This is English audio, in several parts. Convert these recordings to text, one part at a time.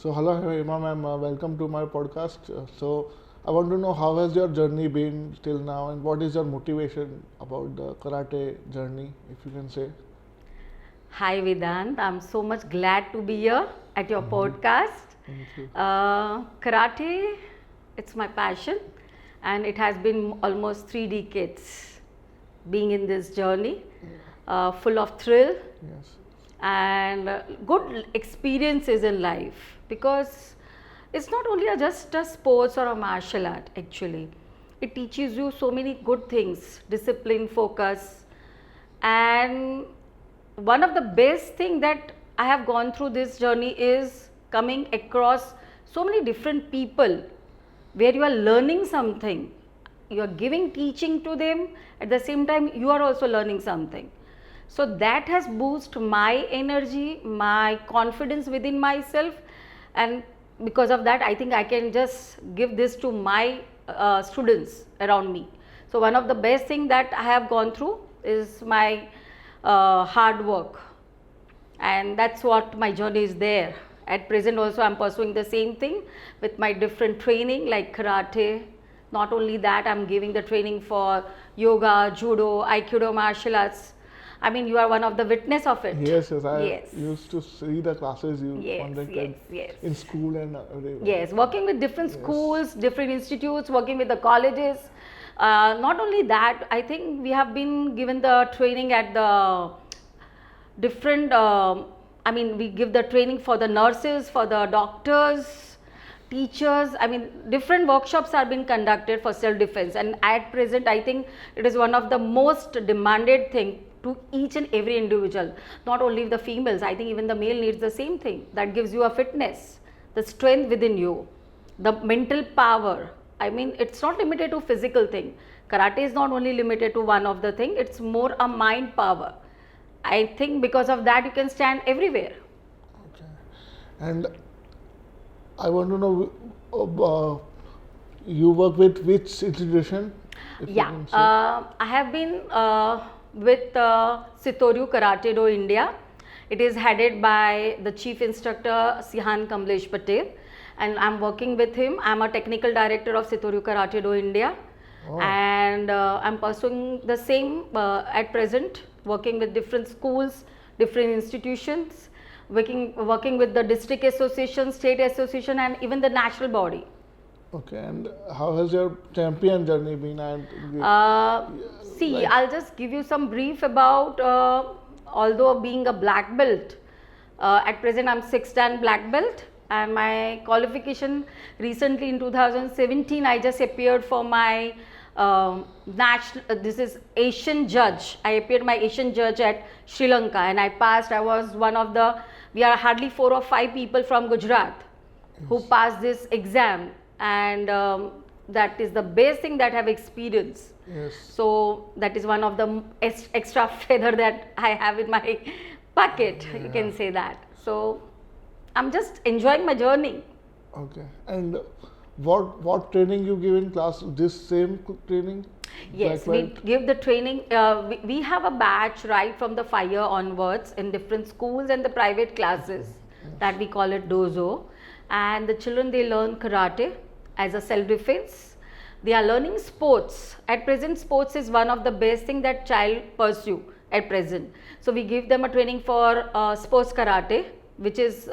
So hello Hema ma'am, welcome to my podcast. So I want to know how has your journey been till now, and what is your motivation about the karate journey, if you can say. Hi Vedant, I'm so much glad to be here at your podcast. Thank you. Karate, it's my passion, and it has been almost 3 decades being in this journey, full of thrill Yes. and good experiences in life, because it's not only just a sports or a martial art. Actually, it teaches you so many good things: discipline, focus, and one of the best thing that I have gone through this journey is coming across so many different people where you are learning something, you are giving teaching to them, at the same time you are also learning something. So that has boosted my energy, my confidence within myself, and because of that I think I can just give this to my students around me. So one of the best thing that I have gone through is my hard work, and that's what my journey is there. At present also I'm pursuing the same thing with my different training like karate. Not only that, I'm giving the training for yoga, judo, aikido, martial arts. I mean, you are one of the witness of it. Yes, yes. I Yes. used to see the classes you Yes, conducted yes. in school and everywhere. Yes, working with different Yes. schools, different institutes, working with the colleges. Not only that, I think we have been given the training at the different, I mean, we give the training for the nurses, for the doctors, teachers. I mean, different workshops are being conducted for self-defense, and at present, I think it is one of the most demanded thing to each and every individual. Not only the females, I think even the male needs the same thing. That gives you a fitness, the strength within you, the mental power. I mean, it's not limited to physical thing. Karate is not only limited to one of the thing, it's more a mind power. I think because of that you can stand everywhere. Okay. And I want to know, you work with which institution? If you Yeah, can say. I have been with Sitoryu Karate Do India. It is headed by the chief instructor Sihan Kamlesh Patel, and I'm working with him. I'm a technical director of Sitoryu Karate Do India, Oh. and I'm pursuing the same at present, working with different schools, different institutions, working with the district association, state association, and even the national body. Okay. And how has your champion journey been? And See, like- I'll just give you some brief about, although being a black belt, at present I'm 6th Dan black belt, and my qualification recently in 2017 I just appeared for my national, this is Asian judge. I appeared my Asian judge at Sri Lanka, and I passed. I was one of the, we are hardly 4 or 5 people from Gujarat who passed this exam, and that is the best thing that I have experienced. Yes. So that is one of the extra feather that I have in my pocket. You can say that. So I'm just enjoying my journey. Okay. And what training you give in class? This same training? Yes, Black we belt? give the training. We have a batch right from the 5 year onwards in different schools and the private classes that we call it dozo. And the children, they learn karate as a self defense. They are learning sports. At present, sports is one of the best thing that child pursue at present. So we give them a training for sports karate, which is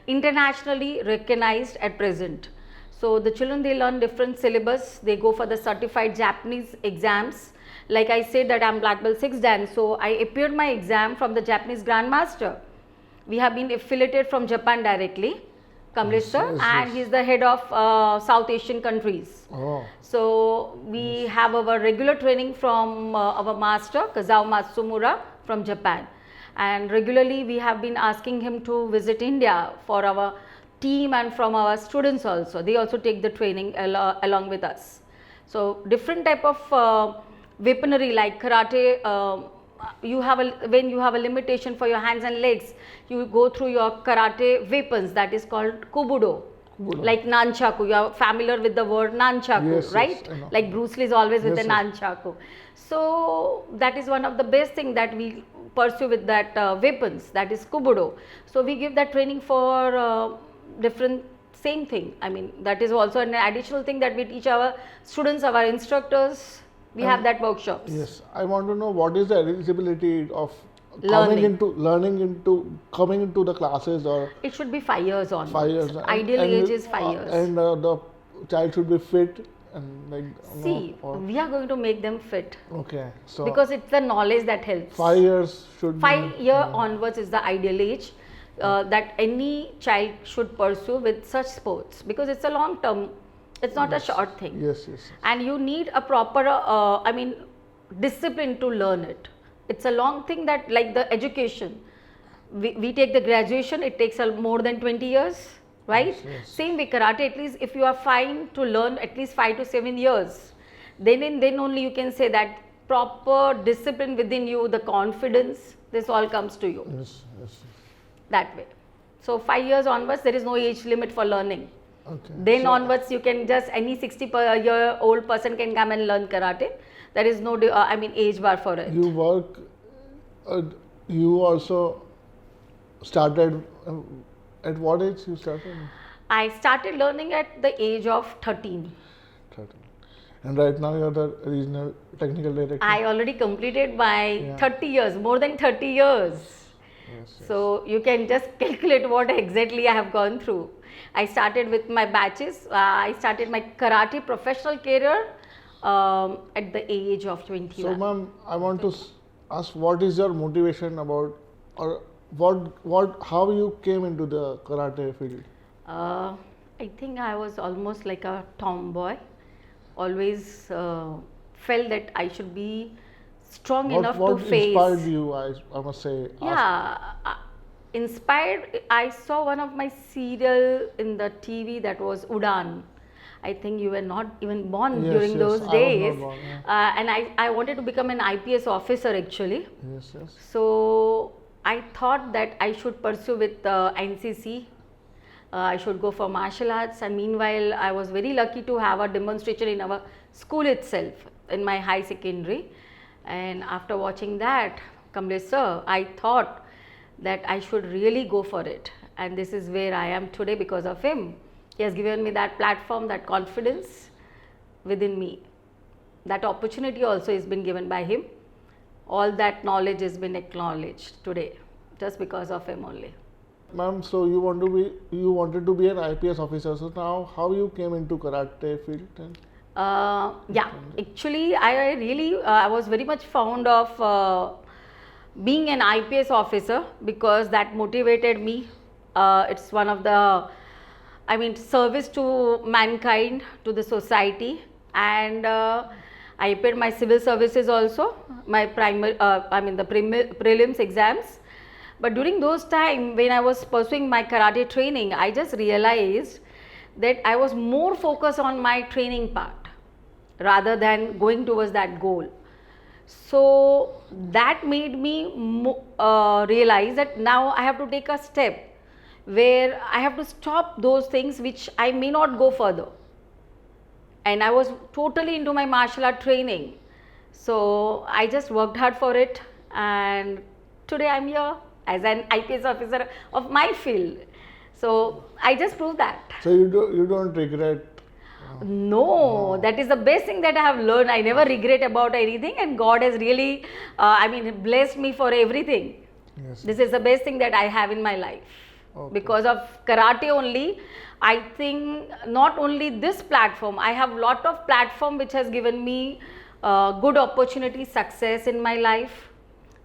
internationally recognized at present. So the children, they learn different syllabus. They go for the certified Japanese exams. Like I said that I'm black belt 6th Dan, so I appeared my exam from the Japanese Grandmaster. We have been affiliated from Japan directly, Kamlesh sir, yes, and yes. he's the head of South Asian countries. Oh. So we have our regular training from our master Kazao Matsumura from Japan, and regularly we have been asking him to visit India for our team and from our students also. They also take the training along with us. So different type of weaponry like karate. You have a, when you have a limitation for your hands and legs, you go through your karate weapons, that is called kubudo. Kubudo. Like nunchaku, you are familiar with the word nunchaku, Yes, yes, right? I know. Like Bruce Lee is always with Yes, the yes. nunchaku. So that is one of the best thing that we pursue with that weapons, that is kubudo. So we give that training for different, same thing. I mean, that is also an additional thing that we teach our students, our instructors. We have that workshops. Yes, I want to know what is the eligibility of Learning. coming into the classes, or It should be 5 years on. 5 years. Ideal age is 5 years. And the child should be fit and like. See, we are going to make them fit Okay, so because it's the knowledge that helps. 5 years should. 5 year onwards is the ideal age that any child should pursue with such sports, because it's a long term, it's not a short thing. Yes, yes. And you need a proper discipline to learn it. It's a long thing, that like the education, we take the graduation, it takes more than 20 years, right? Yes. Same with karate, at least if you are fine to learn at least 5 to 7 years, then only you can say that proper discipline within you, the confidence, this all comes to you Yes, yes. that way. So 5 years onwards, there is no age limit for learning. Okay. Then onwards, you can just, any 60-year-old person can come and learn karate. There is no age bar for it. You work. You also started. At what age you started? I started learning at the age of 13. 13. And right now you are the regional technical director. I already completed my Yeah. 30 years, more than 30 years. Yes, yes. So you can just calculate what exactly I have gone through. I started with my batches. I started my karate professional career at the age of 21. So, ma'am, I want to ask, what is your motivation about, or how you came into the karate field? I think I was almost like a tomboy. Always felt that I should be strong enough What to face. inspired you? I must say. Yeah, inspired. I saw one of my serial in the TV, that was Udan. I think you were not even born Yes, during yes, those I was days. not born, yeah. And I wanted to become an IPS officer actually. Yes, yes. So I thought that I should pursue with NCC. I should go for martial arts, and meanwhile I was very lucky to have a demonstration in our school itself, in my high secondary. And after watching that, Kamlesh sir, I thought that I should really go for it. And this is where I am today because of him. He has given me that platform, that confidence within me. That opportunity also has been given by him. All that knowledge has been acknowledged today just because of him only. Ma'am, so you wanted to be an IPS officer. So now, how you came into karate field? Then? Yeah, actually I was very much fond of being an IPS officer, because that motivated me. It's one of the, service to mankind, to the society. And I paid my civil services also, my prelims exams. But during those time when I was pursuing my karate training, I just realized that I was more focused on my training part rather than going towards that goal. So that made me realize that now I have to take a step where I have to stop those things which I may not go further. And I was totally into my martial art training. So I just worked hard for it, and today I'm here as an IPS officer of my field. So I just proved that. So you don't regret? No, that is the best thing that I have learned. I never regret about anything, and God has really, blessed me for everything. Yes. This is the best thing that I have in my life. Okay. Because of karate only, I think not only this platform, I have lot of platform which has given me good opportunity, success in my life,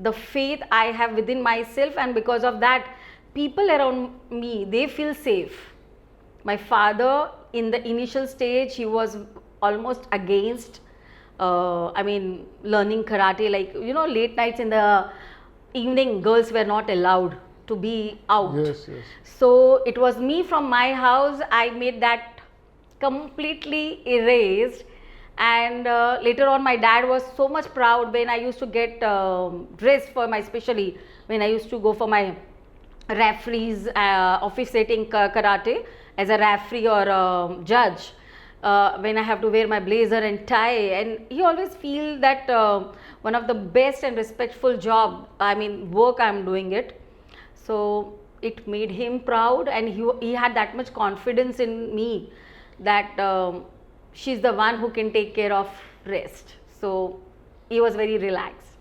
the faith I have within myself, and because of that, people around me, they feel safe. My father, in the initial stage, he was almost against, learning karate. Like, late nights in the evening, girls were not allowed to be out. Yes, yes. So it was me from my house. I made that completely erased. And later on, my dad was so much proud when I used to get dressed for my, especially when I used to go for my referees, officiating karate as a referee or judge, when I have to wear my blazer and tie. And he always feel that one of the best and respectful work I'm doing it. So it made him proud, and he had that much confidence in me that she's the one who can take care of rest. So he was very relaxed.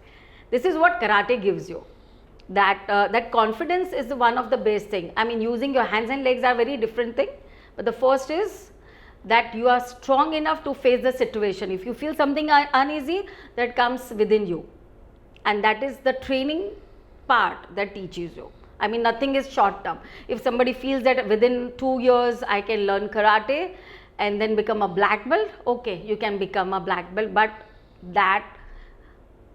This is what karate gives you. That confidence is one of the best thing. I mean, using your hands and legs are very different thing, but the first is that you are strong enough to face the situation. If you feel something uneasy, that comes within you, and that is the training part that teaches you. I mean, nothing is short term. If somebody feels that within 2 years I can learn karate and then become a black belt, okay, you can become a black belt, but that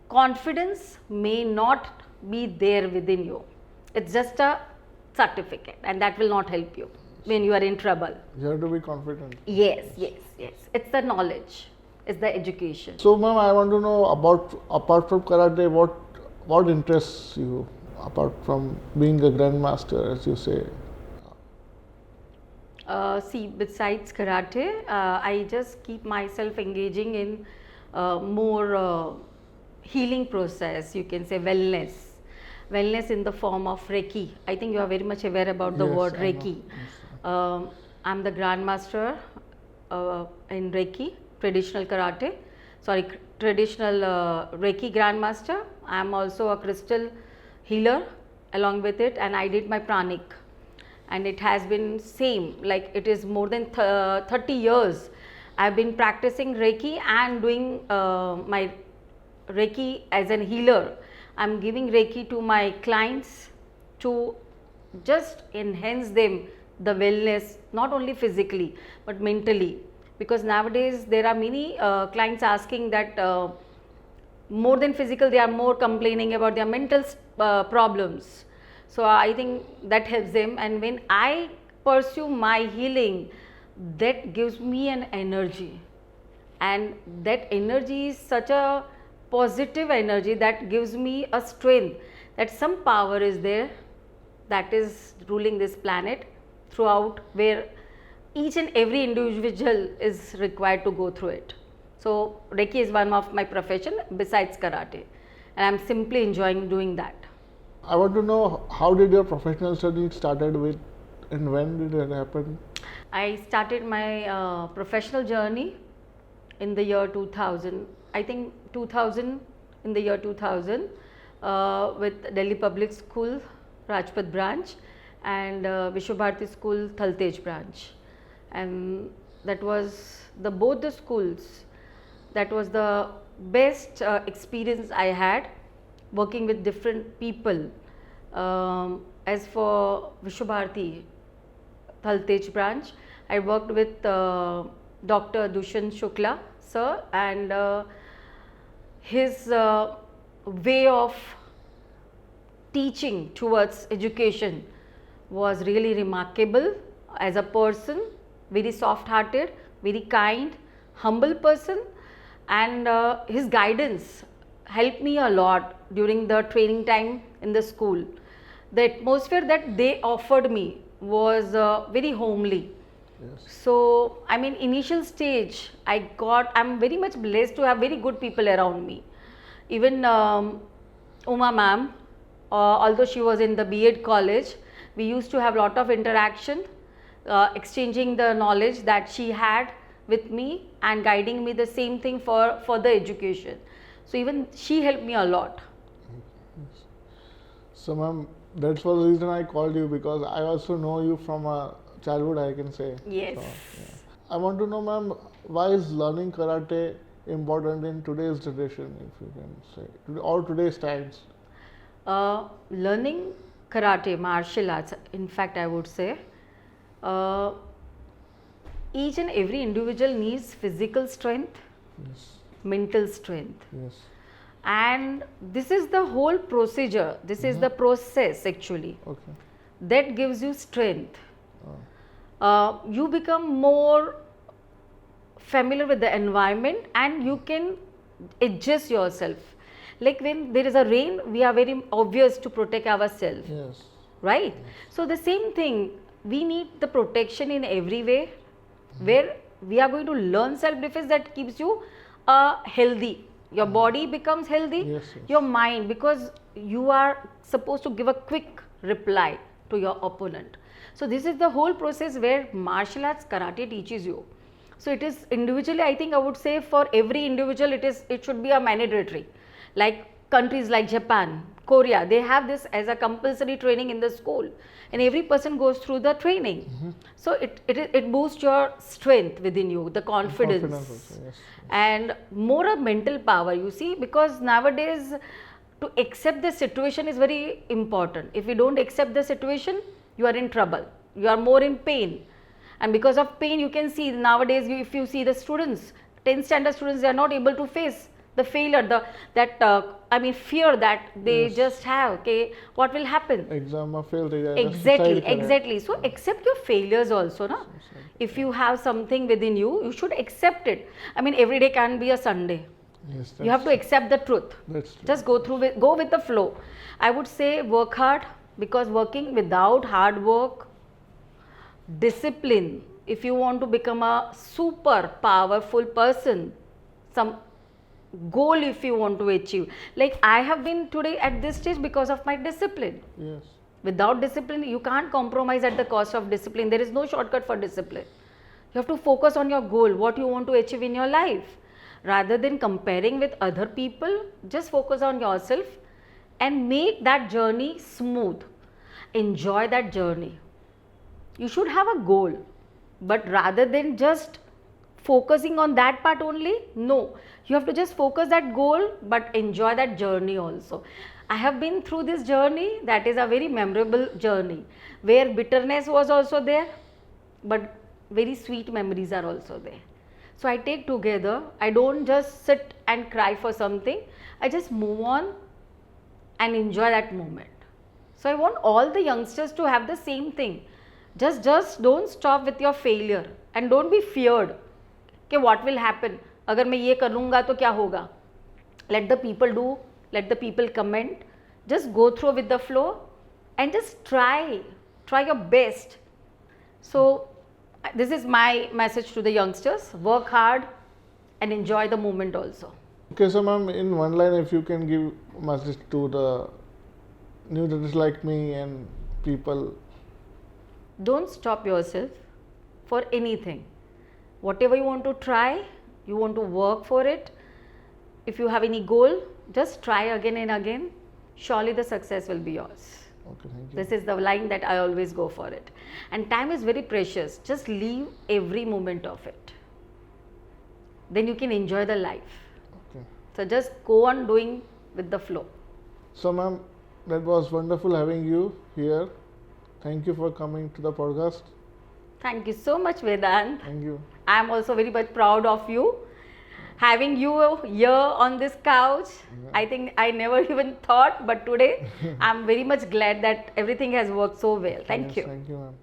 confidence may not be there within you. It's just a certificate, and that will not help you when you are in trouble. You have to be confident. Yes. It's the knowledge, it's the education. So, ma'am, I want to know apart from karate, what interests you apart from being a grandmaster, as you say? See, besides karate, I just keep myself engaging in more healing process, you can say wellness in the form of Reiki. I think you are very much aware about the Yes, word I know. Reiki. I'm the grandmaster in Reiki, traditional karate, traditional Reiki grandmaster. I'm also a crystal healer along with it, and I did my pranic, and it has been same, like it is more than 30 years I've been practicing Reiki and doing my Reiki as an healer. I'm giving Reiki to my clients to just enhance them the wellness, not only physically but mentally, because nowadays there are many clients asking that more than physical, they are more complaining about their mental problems. So I think that helps them, and when I pursue my healing, that gives me an energy, and that energy is such a positive energy that gives me a strength that some power is there that is ruling this planet throughout, where each and every individual is required to go through it. So Reiki is one of my profession besides karate, and I'm simply enjoying doing that. I want to know, how did your professional study started with, and when did it happen? I started my professional journey in the year 2000. I think 2000, in the year 2000, with Delhi Public School, Rajpath branch, and Vishwabharati School, Thaltej branch, and that was both the schools. That was the best experience I had, working with different people. As for Vishwabharati Thaltej branch, I worked with Dr. Dushyant Shukla sir, and his way of teaching towards education was really remarkable. As a person, very soft hearted, very kind, humble person, and his guidance helped me a lot during the training time in the school. The atmosphere that they offered me was very homely. Yes. So, I mean, initial stage, I'm very much blessed to have very good people around me. Even Uma ma'am, although she was in the B.Ed college, we used to have lot of interaction, exchanging the knowledge that she had with me and guiding me the same thing for further education. So, even she helped me a lot. So, ma'am, that's for the reason I called you, because I also know you from childhood, I can say. Yes. So, yeah. I want to know, ma'am, why is learning karate important in today's generation, if you can say, or today's times? Learning karate, martial arts, in fact, I would say, each and every individual needs physical strength, Yes. mental strength, Yes. and this is the whole procedure, this is the process actually Okay. that gives you strength. Oh. You become more familiar with the environment and you can adjust yourself. Like when there is a rain, we are very obvious to protect ourselves, Yes. right? So the same thing, we need the protection in every way, where we are going to learn self-defense that keeps you healthy. Your body becomes healthy, Yes, yes. your mind, because you are supposed to give a quick reply to your opponent. So this is the whole process where martial arts karate teaches you. So it is individually, I think I would say for every individual it should be a mandatory. Like countries like Japan, Korea, they have this as a compulsory training in the school, and every person goes through the training. So it boosts your strength within you, the confidence, also, yes. and more of mental power, you see, because nowadays to accept the situation is very important. If you don't accept the situation, you are in trouble, you are more in pain, and because of pain you can see nowadays, if you see the students, 10th standard students, they are not able to face the failure, fear that they Yes. just have. Okay, what will happen? Exam में fail रह जाएगा, Exactly, suicide करे. exactly. So accept your failures also, na. If you have something within you, you should accept it. I mean, every day can be a Sunday. Yes, You have to accept the truth. That's true. Just go with the flow. I would say work hard, because working without hard work, discipline, if you want to become a super powerful person, some goal if you want to achieve, like I have been today at this stage because of my discipline. Yes. Without discipline, you can't compromise at the cost of discipline. There is no shortcut for discipline. You have to focus on your goal, what you want to achieve in your life. Rather than comparing with other people, just focus on yourself and make that journey smooth. Enjoy that journey. You should have a goal, but rather than just focusing on that part only, no, you have to just focus that goal but enjoy that journey also. I have been through this journey, that is a very memorable journey, where bitterness was also there, but very sweet memories are also there. So I take together, I don't just sit and cry for something, I just move on and enjoy that moment. So I want all the youngsters to have the same thing. Just don't stop with your failure and don't be feared कि what will happen, अगर मैं ये कर लूँगा तो क्या होगा. Let the people do, let the people comment, just go through with the flow and just try your best. So this is my message to the youngsters: work hard and enjoy the moment also. Okay, so ma'am, in one line, if you can give a message to the new judges like me and people. Don't stop yourself for anything. Whatever you want to try, you want to work for it. If you have any goal, just try again and again. Surely the success will be yours. Okay, thank you. This is the line that I always go for it. And time is very precious. Just live every moment of it. Then you can enjoy the life. Okay. So just go on doing with the flow. So ma'am, that was wonderful having you here. Thank you for coming to the podcast. Thank you so much, Vedant. Thank you. I am also very much proud of you. Having you here on this couch, I think I never even thought, but today I'm very much glad that everything has worked so well. Thank Yes, you. Thank you, ma'am.